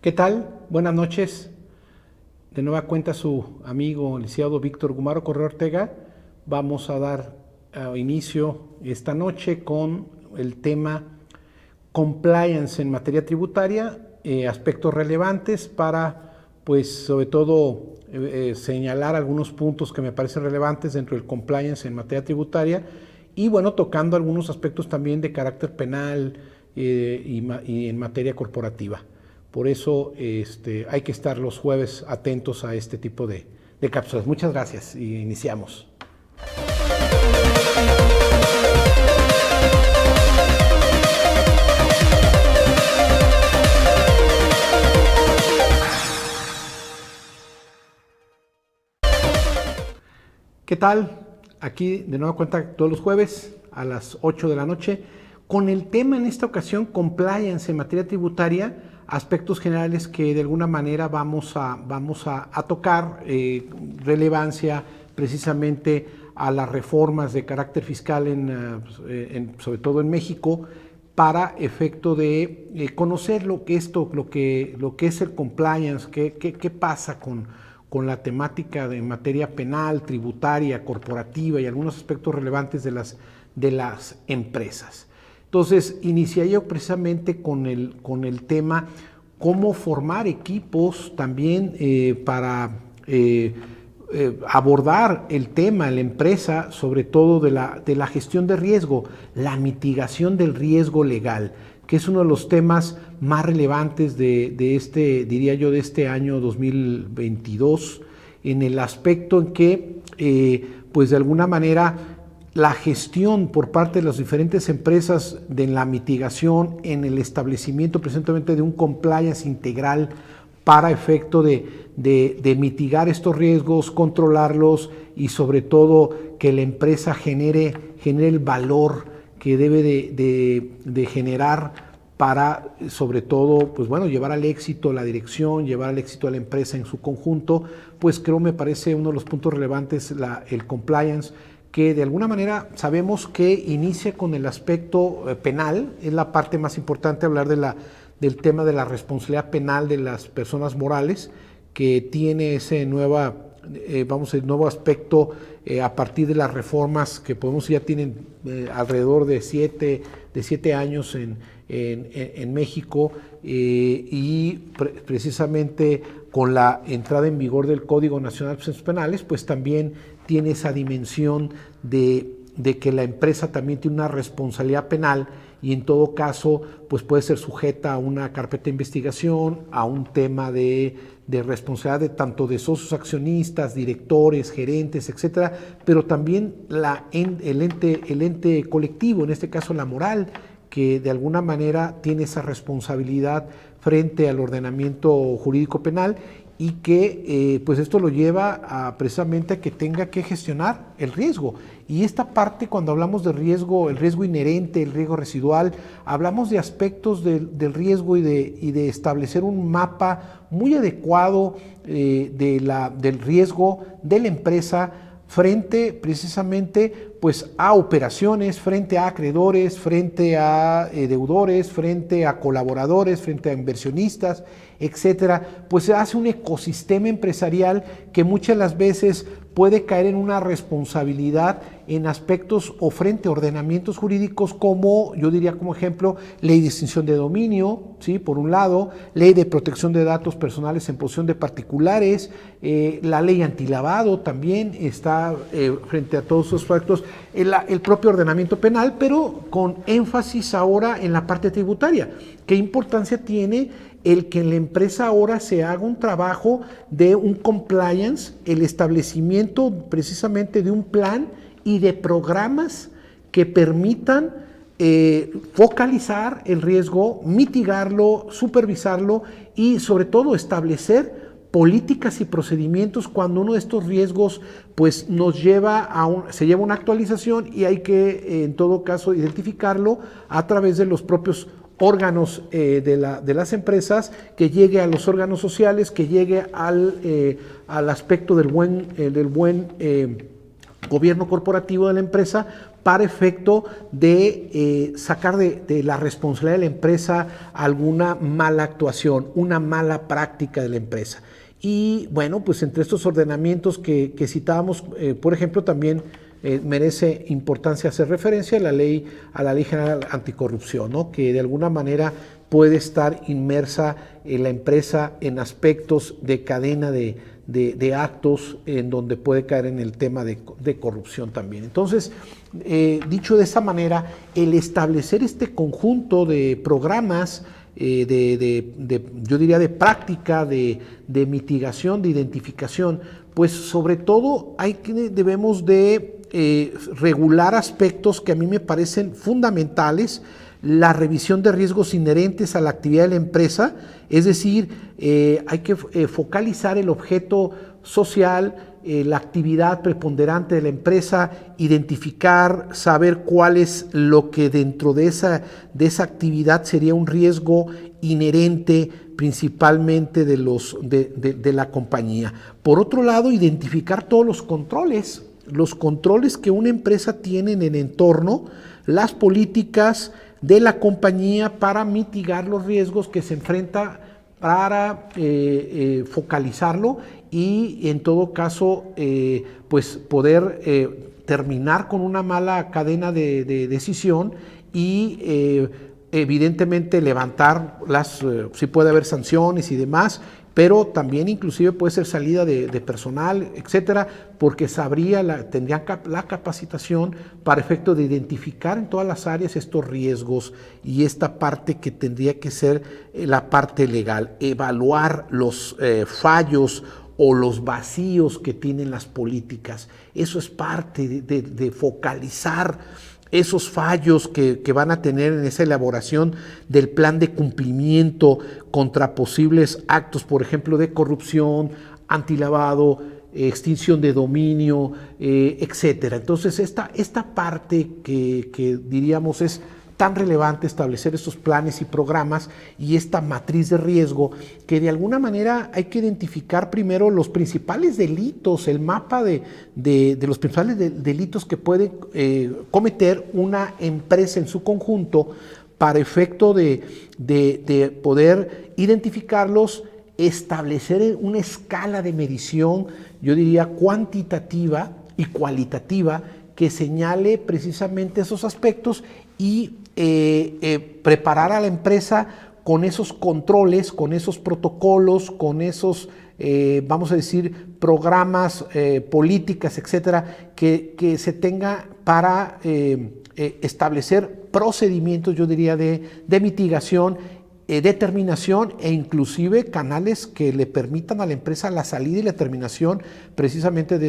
¿Qué tal? Buenas noches. De nueva cuenta su amigo licenciado Víctor Gumaro Correa Ortega. Vamos a dar inicio esta noche con el tema compliance en materia tributaria, aspectos relevantes para, pues, sobre todo señalar algunos puntos que me parecen relevantes dentro del compliance en materia tributaria y, bueno, tocando algunos aspectos también de carácter penal y en materia corporativa. Por eso hay que estar los jueves atentos a este tipo de cápsulas. Muchas gracias y iniciamos. ¿Qué tal? Aquí de nueva cuenta todos los jueves a las 8 de la noche con el tema en esta ocasión compliance en materia tributaria, aspectos generales que de alguna manera vamos a tocar, relevancia precisamente a las reformas de carácter fiscal sobre todo en México, para efecto de conocer lo que es el compliance, qué pasa con la temática de materia penal, tributaria, corporativa y algunos aspectos relevantes de las empresas. Entonces, inicié yo precisamente con el tema cómo formar equipos también para abordar el tema en la empresa, sobre todo de la gestión de riesgo, la mitigación del riesgo legal, que es uno de los temas más relevantes de este año 2022, en el aspecto en que, pues de alguna manera, la gestión por parte de las diferentes empresas de la mitigación en el establecimiento precisamente de un compliance integral para efecto de mitigar estos riesgos, controlarlos y sobre todo que la empresa genere el valor que debe de generar para, sobre todo, pues bueno, llevar al éxito la dirección, llevar al éxito a la empresa en su conjunto. Pues creo, me parece uno de los puntos relevantes el compliance, que de alguna manera sabemos que inicia con el aspecto penal, es la parte más importante, hablar del tema de la responsabilidad penal de las personas morales, que tiene ese nuevo aspecto a partir de las reformas que ya tienen alrededor de 7 años en México, y precisamente con la entrada en vigor del Código Nacional de Procesos Penales, pues también tiene esa dimensión de que la empresa también tiene una responsabilidad penal y en todo caso pues puede ser sujeta a una carpeta de investigación, a un tema de responsabilidad tanto de socios accionistas, directores, gerentes, etcétera, pero también el ente colectivo, en este caso la moral, que de alguna manera tiene esa responsabilidad frente al ordenamiento jurídico penal y que pues esto lo lleva precisamente a que tenga que gestionar el riesgo. Y esta parte, cuando hablamos de riesgo, el riesgo inherente, el riesgo residual, hablamos de aspectos del riesgo y de establecer un mapa muy adecuado del riesgo de la empresa frente precisamente pues a operaciones, frente a acreedores, frente a deudores, frente a colaboradores, frente a inversionistas, etcétera. Pues se hace un ecosistema empresarial que muchas de las veces puede caer en una responsabilidad en aspectos o frente a ordenamientos jurídicos como, yo diría como ejemplo, ley de extinción de dominio, ¿sí? Por un lado, ley de protección de datos personales en posesión de particulares, la ley antilavado también está frente a todos esos aspectos, el propio ordenamiento penal, pero con énfasis ahora en la parte tributaria. ¿Qué importancia tiene el que en la empresa ahora se haga un trabajo de un compliance, el establecimiento precisamente de un plan y de programas que permitan focalizar el riesgo, mitigarlo, supervisarlo y sobre todo establecer políticas y procedimientos cuando uno de estos riesgos pues se lleva una actualización y hay que en todo caso identificarlo a través de los propios órganos de las empresas, que llegue a los órganos sociales, que llegue al aspecto del buen gobierno corporativo de la empresa, para efecto de sacar de la responsabilidad de la empresa alguna mala actuación, una mala práctica de la empresa. Y bueno, pues entre estos ordenamientos que citábamos, por ejemplo, también merece importancia hacer referencia a la ley general anticorrupción, ¿no? Que de alguna manera puede estar inmersa en la empresa en aspectos de cadena de actos en donde puede caer en el tema de corrupción también. Entonces, dicho de esa manera, el establecer este conjunto de programas yo diría de práctica, de mitigación, de identificación, pues sobre todo debemos de regular aspectos que a mí me parecen fundamentales: la revisión de riesgos inherentes a la actividad de la empresa, es decir, hay que focalizar el objeto social, la actividad preponderante de la empresa, identificar, saber cuál es lo que dentro de esa actividad sería un riesgo inherente principalmente de la compañía. Por otro lado, identificar todos los controles que una empresa tiene en el entorno, las políticas de la compañía para mitigar los riesgos que se enfrenta, para focalizarlo y en todo caso pues poder terminar con una mala cadena de decisión y evidentemente levantar si puede haber sanciones y demás, pero también inclusive puede ser salida de personal, etcétera, porque tendrían la capacitación para efecto de identificar en todas las áreas estos riesgos y esta parte que tendría que ser la parte legal, evaluar los fallos o los vacíos que tienen las políticas. Eso es parte de focalizar esos fallos que van a tener en esa elaboración del plan de cumplimiento contra posibles actos, por ejemplo, de corrupción, antilavado, extinción de dominio, etcétera. Entonces, esta parte que diríamos es tan relevante, establecer estos planes y programas y esta matriz de riesgo, que de alguna manera hay que identificar primero los principales delitos, el mapa de los principales delitos que puede cometer una empresa en su conjunto, para efecto de poder identificarlos, establecer una escala de medición, yo diría cuantitativa y cualitativa, que señale precisamente esos aspectos y preparar a la empresa con esos controles, con esos protocolos, con esos, vamos a decir, programas, políticas, etcétera, que se tenga para establecer procedimientos, yo diría, de mitigación, determinación e inclusive canales que le permitan a la empresa la salida y la terminación precisamente de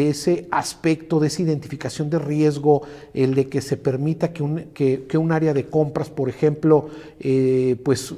ese aspecto, de esa identificación de riesgo, el de que se permita que un área de compras, por ejemplo, pues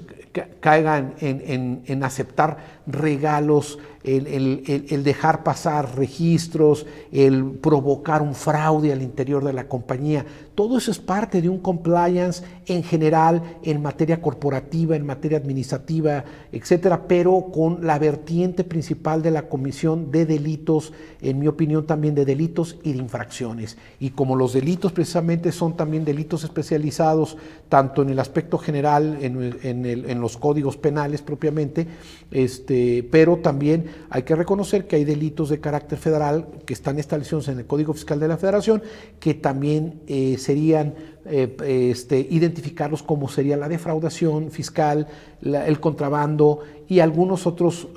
caigan en aceptar regalos, el dejar pasar registros, el provocar un fraude al interior de la compañía. Todo eso es parte de un compliance en general, en materia corporativa, en materia administrativa, etcétera, pero con la vertiente principal de la comisión de delitos, en mi opinión también de delitos y de infracciones. Y como los delitos precisamente son también delitos especializados, tanto en el aspecto general, en los códigos penales propiamente, pero también hay que reconocer que hay delitos de carácter federal que están establecidos en el Código Fiscal de la Federación, que también serían identificarlos, como sería la defraudación fiscal, el contrabando y algunos otros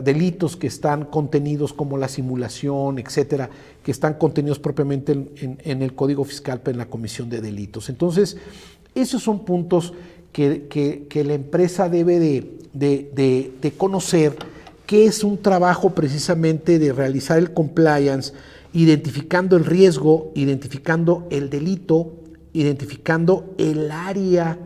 delitos que están contenidos, como la simulación, etcétera, que están contenidos propiamente en el Código Fiscal, en la Comisión de Delitos. Entonces, esos son puntos que la empresa debe de conocer, que es un trabajo precisamente de realizar el compliance, identificando el riesgo, identificando el delito, identificando el área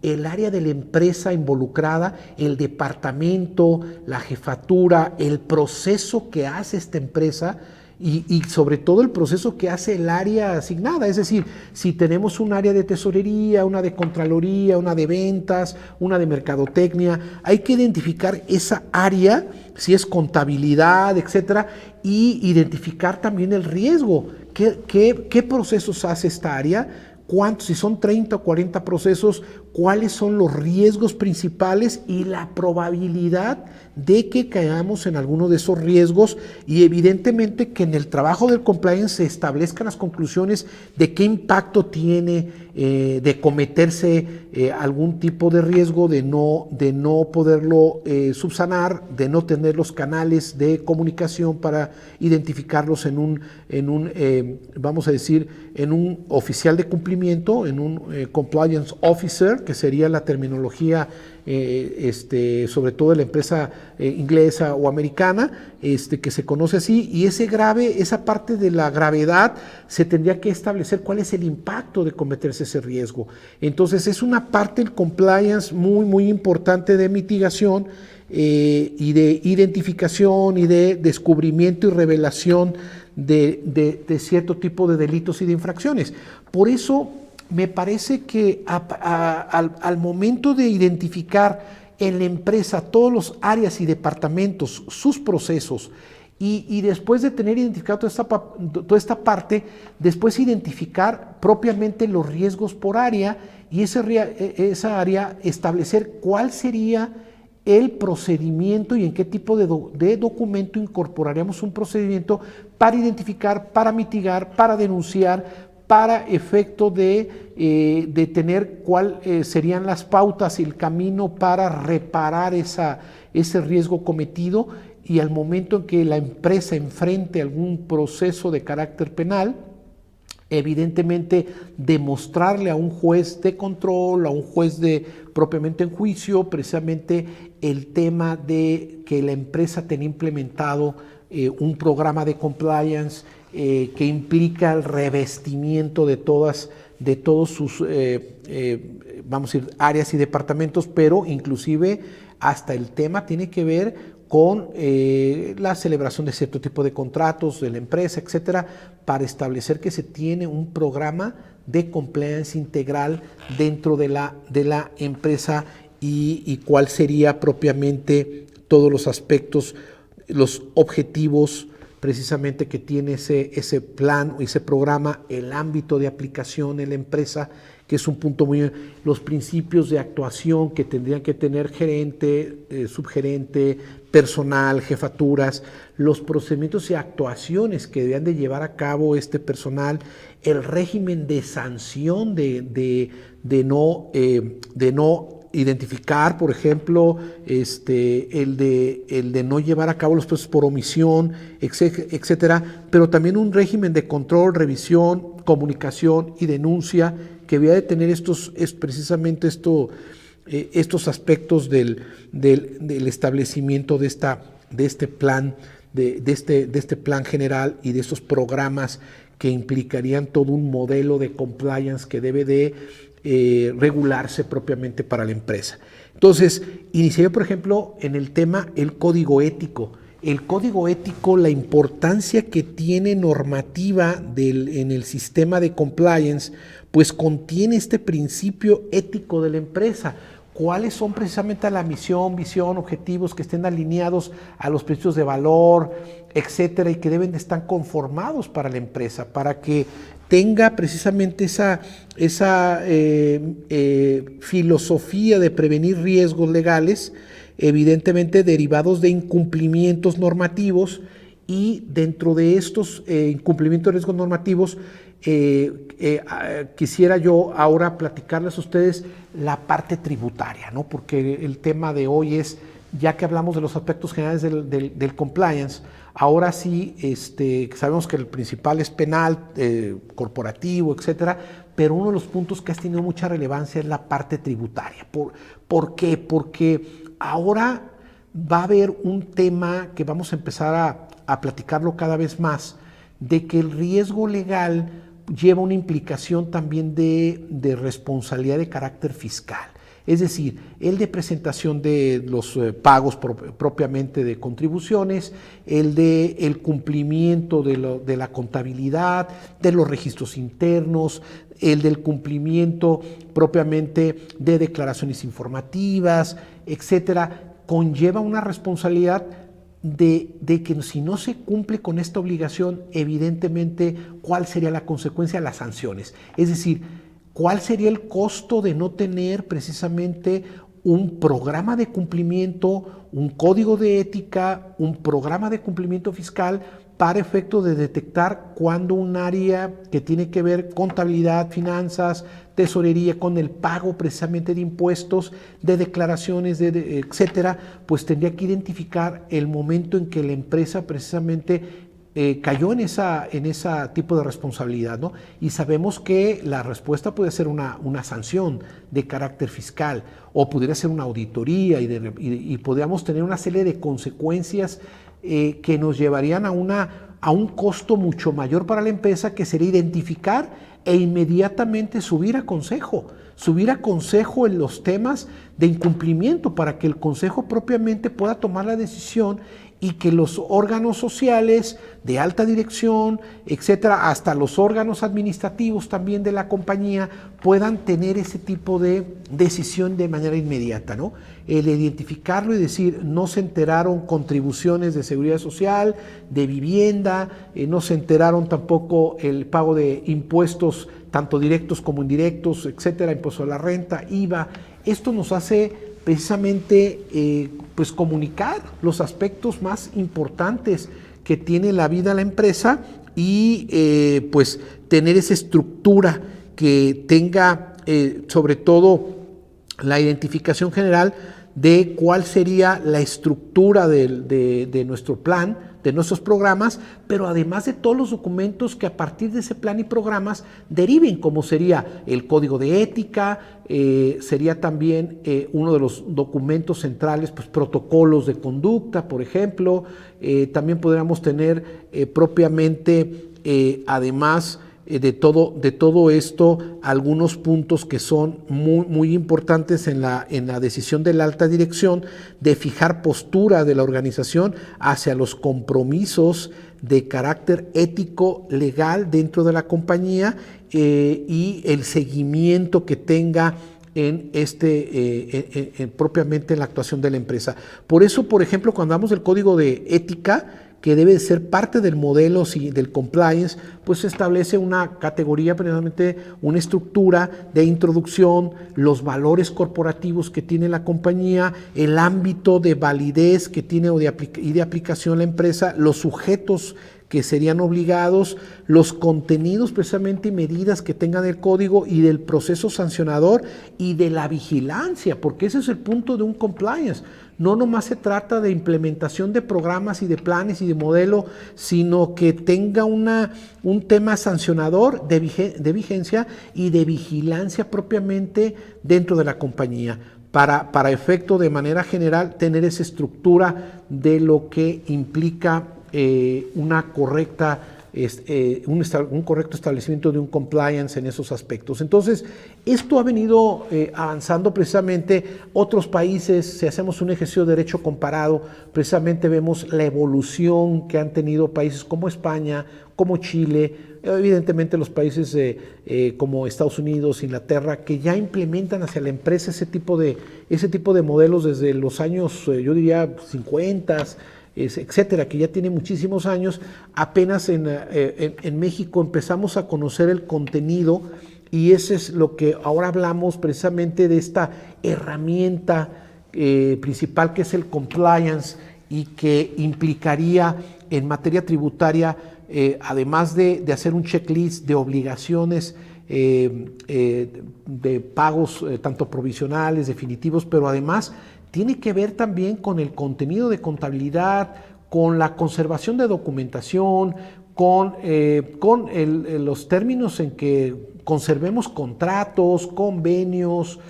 de la empresa involucrada, el departamento, la jefatura, el proceso que hace esta empresa y sobre todo el proceso que hace el área asignada. Es decir, si tenemos un área de tesorería, una de contraloría, una de ventas, una de mercadotecnia, hay que identificar esa área, si es contabilidad, etcétera, y identificar también el riesgo ¿qué procesos hace esta área? ¿Cuántos? Si son 30 o 40 procesos, ¿cuáles son los riesgos principales y la probabilidad de que caigamos en alguno de esos riesgos? Y evidentemente que en el trabajo del compliance se establezcan las conclusiones de qué impacto tiene de cometerse algún tipo de riesgo, de no poderlo subsanar, de no tener los canales de comunicación para identificarlos en un vamos a decir, en un oficial de cumplimiento, en un compliance officer, que sería la terminología sobre todo de la empresa inglesa o americana, que se conoce así, y esa parte de la gravedad se tendría que establecer cuál es el impacto de cometerse ese riesgo. Entonces es una parte del compliance muy, muy importante de mitigación y de identificación y de descubrimiento y revelación de cierto tipo de delitos y de infracciones. Por eso me parece que al momento de identificar en la empresa todos los áreas y departamentos, sus procesos, y después de tener identificado toda esta parte, después identificar propiamente los riesgos por área y esa área establecer cuál sería el procedimiento y en qué tipo de documento incorporaríamos un procedimiento para identificar, para mitigar, para denunciar, para efecto de tener cuáles serían las pautas y el camino para reparar ese riesgo cometido, y al momento en que la empresa enfrente algún proceso de carácter penal, evidentemente demostrarle a un juez de control, a un juez propiamente en juicio, precisamente el tema de que la empresa tenga implementado un programa de compliance que implica el revestimiento de todos sus vamos a decir, áreas y departamentos, pero inclusive hasta el tema tiene que ver con la celebración de cierto tipo de contratos de la empresa, etcétera, para establecer que se tiene un programa de compliance integral dentro de la empresa y cuál sería propiamente todos los aspectos, los objetivos precisamente que tiene ese plan o ese programa, el ámbito de aplicación en la empresa, que es un punto los principios de actuación que tendrían que tener gerente, subgerente, personal, jefaturas, los procedimientos y actuaciones que deberían de llevar a cabo este personal, el régimen de sanción de no identificar, por ejemplo, el de no llevar a cabo los procesos por omisión, etcétera, pero también un régimen de control, revisión, comunicación y denuncia que debería de tener precisamente estos aspectos del establecimiento de este plan general y de estos programas que implicarían todo un modelo de compliance que debe de regularse propiamente para la empresa. Entonces, inicié, por ejemplo, en el tema el código ético. El código ético, la importancia que tiene normativa en el sistema de compliance, pues contiene este principio ético de la empresa. ¿Cuáles son precisamente la misión, visión, objetivos que estén alineados a los principios de valor, etcétera, y que deben de estar conformados para la empresa, para que tenga precisamente esa filosofía de prevenir riesgos legales, evidentemente derivados de incumplimientos normativos, y dentro de estos incumplimientos de riesgos normativos quisiera yo ahora platicarles a ustedes la parte tributaria, ¿no? Porque el tema de hoy es, ya que hablamos de los aspectos generales del compliance, ahora sí sabemos que el principal es penal, corporativo, etcétera, pero uno de los puntos que ha tenido mucha relevancia es la parte tributaria. ¿Por qué? Porque ahora va a haber un tema que vamos a empezar a platicarlo cada vez más, de que el riesgo legal lleva una implicación también de responsabilidad de carácter fiscal. Es decir, el de presentación de los pagos propiamente de contribuciones, el cumplimiento de la contabilidad, de los registros internos, el del cumplimiento propiamente de declaraciones informativas, etcétera, conlleva una responsabilidad de que si no se cumple con esta obligación, evidentemente, ¿cuál sería la consecuencia? Las sanciones. Es decir, ¿cuál sería el costo de no tener precisamente un programa de cumplimiento, un código de ética, un programa de cumplimiento fiscal para efecto de detectar cuando un área que tiene que ver contabilidad, finanzas, tesorería, con el pago precisamente de impuestos, de declaraciones, etcétera, pues tendría que identificar el momento en que la empresa precisamente cayó en ese tipo de responsabilidad, ¿no? Y sabemos que la respuesta puede ser una sanción de carácter fiscal o pudiera ser una auditoría y podríamos tener una serie de consecuencias que nos llevarían a un costo mucho mayor para la empresa, que sería identificar e inmediatamente subir a consejo en los temas de incumplimiento para que el consejo propiamente pueda tomar la decisión y que los órganos sociales de alta dirección, etcétera, hasta los órganos administrativos también de la compañía puedan tener ese tipo de decisión de manera inmediata, ¿no? El identificarlo y decir, no se enteraron contribuciones de seguridad social, de vivienda, no se enteraron tampoco el pago de impuestos, tanto directos como indirectos, etcétera, impuesto a la renta, IVA. Esto nos hace precisamente pues comunicar los aspectos más importantes que tiene la vida de la empresa y pues tener esa estructura que tenga sobre todo la identificación general de cuál sería la estructura de nuestro plan, de nuestros programas, pero además de todos los documentos que a partir de ese plan y programas deriven, como sería el código de ética, sería también uno de los documentos centrales, pues protocolos de conducta, por ejemplo. También podríamos tener propiamente, además de todo esto, algunos puntos que son muy importantes en la decisión de la alta dirección de fijar postura de la organización hacia los compromisos de carácter ético legal dentro de la compañía y el seguimiento que tenga propiamente en la actuación de la empresa. Por eso, por ejemplo, cuando hablamos del código de ética, que debe ser parte del modelo del compliance, pues se establece una categoría, precisamente una estructura de introducción, los valores corporativos que tiene la compañía, el ámbito de validez que tiene y de aplicación la empresa, los sujetos que serían obligados, los contenidos precisamente y medidas que tengan el código y del proceso sancionador y de la vigilancia, porque ese es el punto de un compliance. No nomás se trata de implementación de programas y de planes y de modelo, sino que tenga un tema sancionador de vigencia y de vigilancia propiamente dentro de la compañía. Para efecto, de manera general, tener esa estructura de lo que implica un correcto establecimiento de un compliance en esos aspectos. Entonces, esto ha venido avanzando precisamente. Otros países, si hacemos un ejercicio de derecho comparado, precisamente vemos la evolución que han tenido países como España, como Chile, evidentemente los países como Estados Unidos, Inglaterra, que ya implementan hacia la empresa ese tipo de modelos desde los años, yo diría, 50, etcétera, que ya tiene muchísimos años. Apenas en México empezamos a conocer el contenido y ese es lo que ahora hablamos precisamente de esta herramienta principal que es el compliance y que implicaría en materia tributaria, además de hacer un checklist de obligaciones de pagos tanto provisionales, definitivos, pero además tiene que ver también con el contenido de contabilidad, con la conservación de documentación, con los términos en que conservemos contratos, convenios,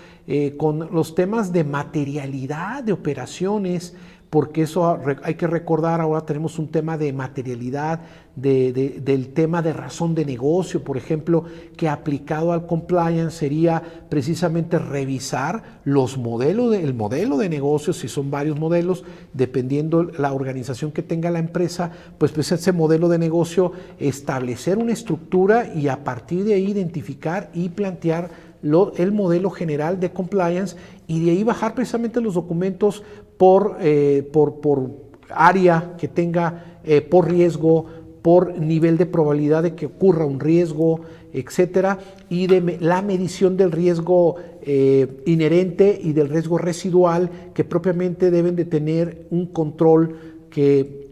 con los temas de materialidad de operaciones, porque eso hay que recordar, ahora tenemos un tema de materialidad, del tema de razón de negocio, por ejemplo, que aplicado al compliance sería precisamente revisar el modelo de negocio, si son varios modelos, dependiendo la organización que tenga la empresa, pues ese modelo de negocio, establecer una estructura y a partir de ahí identificar y plantear el modelo general de compliance y de ahí bajar precisamente los documentos por área que tenga por riesgo, por nivel de probabilidad de que ocurra un riesgo, etcétera, y de la medición del riesgo inherente y del riesgo residual, que propiamente deben de tener un control que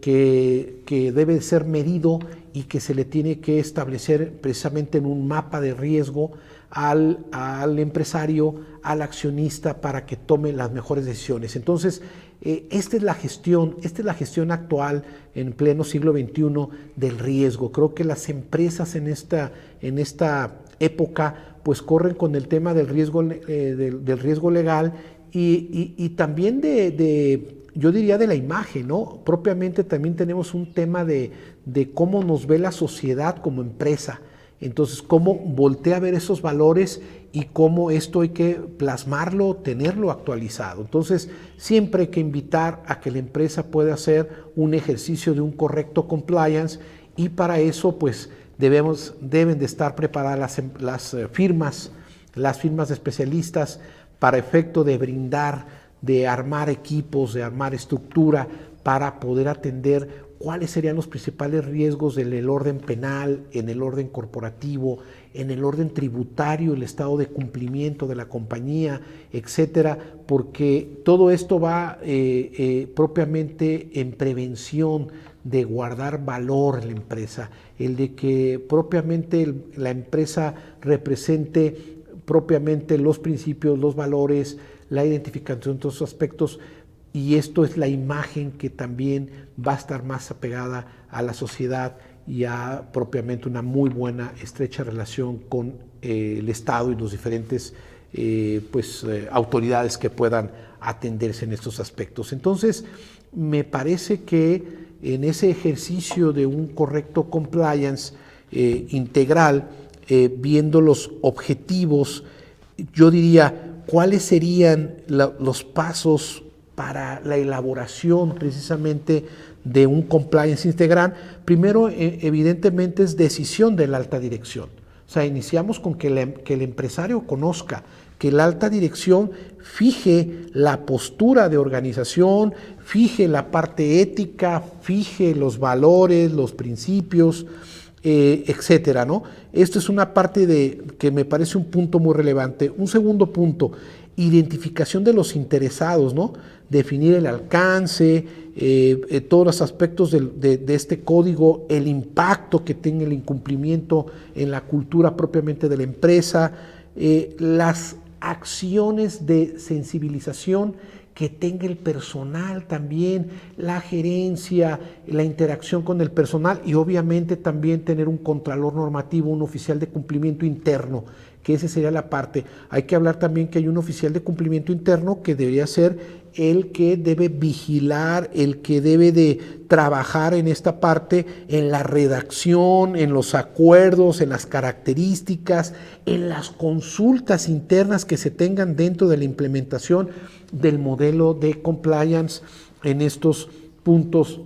debe ser medido y que se le tiene que establecer precisamente en un mapa de riesgo al empresario, al accionista, para que tome las mejores decisiones. Entonces, esta es la gestión actual en pleno siglo XXI del riesgo. Creo que las empresas en esta época pues corren con el tema del riesgo, del riesgo legal y también yo diría de la imagen, ¿no? Propiamente también tenemos un tema de cómo nos ve la sociedad como empresa. Entonces, cómo voltea a ver esos valores y cómo esto hay que plasmarlo, tenerlo actualizado. Entonces, siempre hay que invitar a que la empresa pueda hacer un ejercicio de un correcto compliance, y para eso, pues, deben de estar preparadas las firmas de especialistas para efecto de brindar, de armar equipos, de armar estructura para poder atender cuáles serían los principales riesgos en el orden penal, en el orden corporativo, en el orden tributario, el estado de cumplimiento de la compañía, etcétera, porque todo esto va propiamente en prevención de guardar valor en la empresa, el de que propiamente la empresa represente propiamente los principios, los valores, la identificación de todos esos aspectos. Y esto es la imagen que también va a estar más apegada a la sociedad y a propiamente una muy buena, estrecha relación con el Estado y los diferentes autoridades que puedan atenderse en estos aspectos. Entonces, me parece que en ese ejercicio de un correcto compliance integral, viendo los objetivos, yo diría, ¿cuáles serían los pasos para la elaboración precisamente de un compliance integral? Primero, evidentemente, es decisión de la alta dirección. O sea, iniciamos con que el empresario conozca, que la alta dirección fije la postura de organización, fije la parte ética, fije los valores, los principios, etcétera, ¿no? Esto es una parte que me parece un punto muy relevante. Un segundo punto, identificación de los interesados, ¿no? Definir el alcance, todos los aspectos de este código, el impacto que tenga el incumplimiento en la cultura propiamente de la empresa, las acciones de sensibilización que tenga el personal también, la gerencia, la interacción con el personal, y obviamente también tener un contralor normativo, un oficial de cumplimiento interno, que esa sería la parte. Hay que hablar también que hay un oficial de cumplimiento interno que debería ser el que debe vigilar, el que debe de trabajar en esta parte, en la redacción, en los acuerdos, en las características, en las consultas internas que se tengan dentro de la implementación del modelo de compliance en estos puntos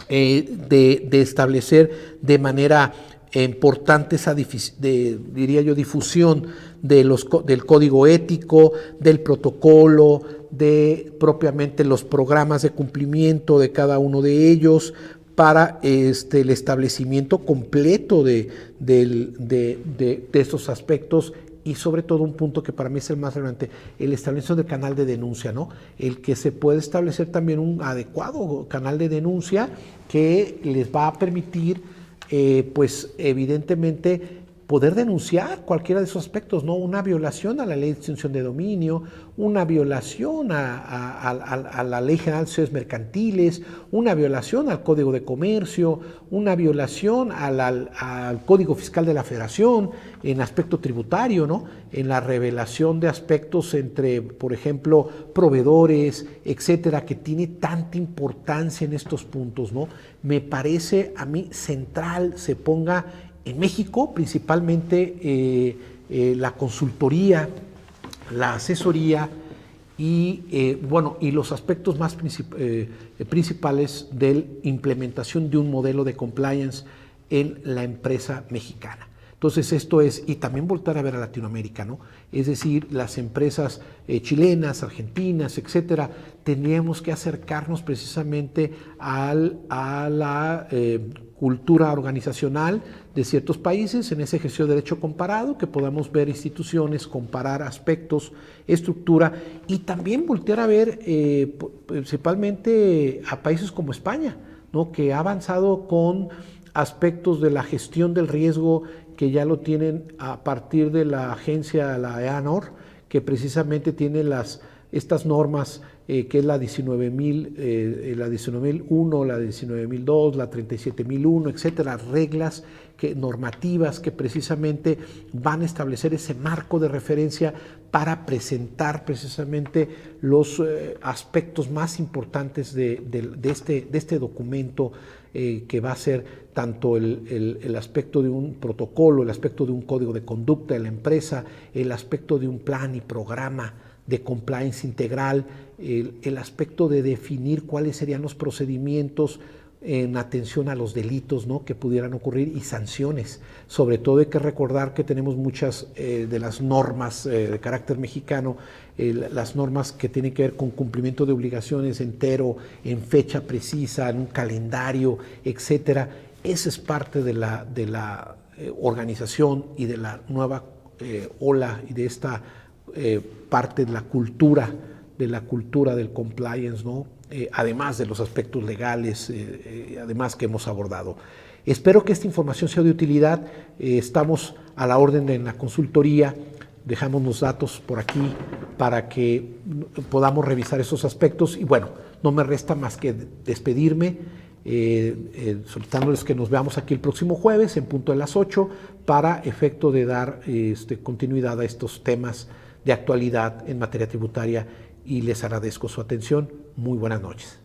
de establecer de manera importante esa diría yo, difusión del código ético, del protocolo, de propiamente los programas de cumplimiento de cada uno de ellos, para el establecimiento completo de estos aspectos. Y sobre todo un punto que para mí es el más relevante, el establecimiento del canal de denuncia, ¿no? El que se puede establecer también un adecuado canal de denuncia que les va a permitir, pues evidentemente, poder denunciar cualquiera de esos aspectos, ¿no? Una violación a la ley de extinción de dominio, una violación a la ley general de sociedades mercantiles, una violación al Código de Comercio, una violación al Código Fiscal de la Federación en aspecto tributario, ¿no? En la revelación de aspectos entre, por ejemplo, proveedores, etcétera, que tiene tanta importancia en estos puntos, ¿no? Me parece a mí central se ponga en México principalmente la consultoría, la asesoría y los aspectos más principales de implementación de un modelo de compliance en la empresa mexicana. Entonces esto es, y también voltar a ver a Latinoamérica, ¿no? Es decir, las empresas chilenas, argentinas, etcétera, tendríamos que acercarnos precisamente a la cultura organizacional de ciertos países en ese ejercicio de derecho comparado, que podamos ver instituciones, comparar aspectos, estructura, y también voltear a ver principalmente a países como España, ¿no? Que ha avanzado con aspectos de la gestión del riesgo que ya lo tienen a partir de la agencia, la EANOR, que precisamente tiene estas normas, que es la 19.000, la 19.001, la 19.002, la 37.001, etcétera, reglas normativas que precisamente van a establecer ese marco de referencia para presentar precisamente los aspectos más importantes de este documento, que va a ser tanto el aspecto de un protocolo, el aspecto de un código de conducta de la empresa, el aspecto de un plan y programa de compliance integral, el aspecto de definir cuáles serían los procedimientos en atención a los delitos, ¿no?, que pudieran ocurrir, y sanciones. Sobre todo hay que recordar que tenemos muchas de las normas de carácter mexicano, las normas que tienen que ver con cumplimiento de obligaciones entero, en fecha precisa, en un calendario, etcétera. Esa es parte de la organización y de la nueva ola y de esta parte de la cultura del compliance, ¿no? Además de los aspectos legales, además que hemos abordado. Espero que esta información sea de utilidad. Estamos a la orden en la consultoría. Dejamos los datos por aquí para que podamos revisar esos aspectos. Y bueno, no me resta más que despedirme, solicitándoles que nos veamos aquí el próximo jueves en punto de las 8 para efecto de dar continuidad a estos temas de actualidad en materia tributaria, y les agradezco su atención. Muy buenas noches.